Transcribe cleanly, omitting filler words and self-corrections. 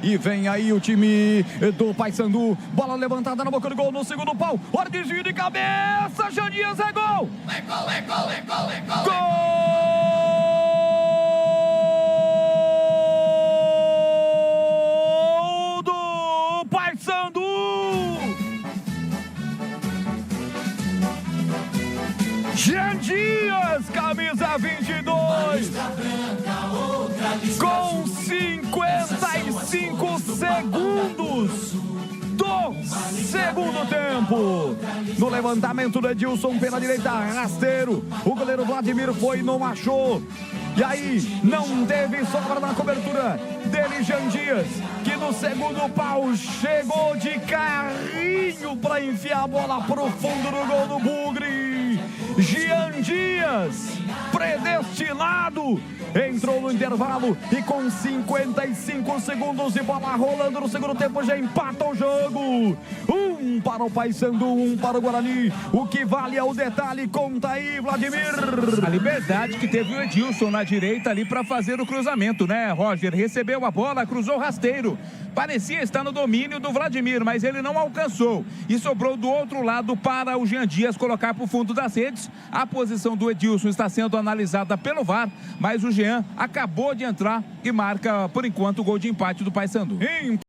E vem aí o time do Paysandu. Bola levantada na boca do gol no segundo pau. Hora de desvio de cabeça. Janias é gol! É gol, é gol, é gol, é gol! Gol do Paysandu! Janias, camisa 22. Com 55 segundos do segundo tempo. No levantamento do Edilson pela direita, rasteiro. O goleiro Vladimir foi e não achou. E aí, não teve sobra na cobertura dele, Jean Dias, que no segundo pau chegou de carrinho para enfiar a bola pro fundo do gol do Bugre. Jean Dias, predestinado, entrou no intervalo e com 55 segundos de bola rolando no segundo tempo já empata o jogo. Um para o Paysandu, um para o Guarani. O que vale é o detalhe, conta aí, Vladimir. A liberdade que teve o Edilson na direita ali para fazer o cruzamento, né, Roger? Recebeu a bola, cruzou rasteiro. Parecia estar no domínio do Vladimir, mas ele não alcançou. E sobrou do outro lado para o Jean Dias colocar para o fundo das redes. A posição do Edilson está sendo analisada pelo VAR, mas o Jean acabou de entrar e marca, por enquanto, o gol de empate do Paysandu.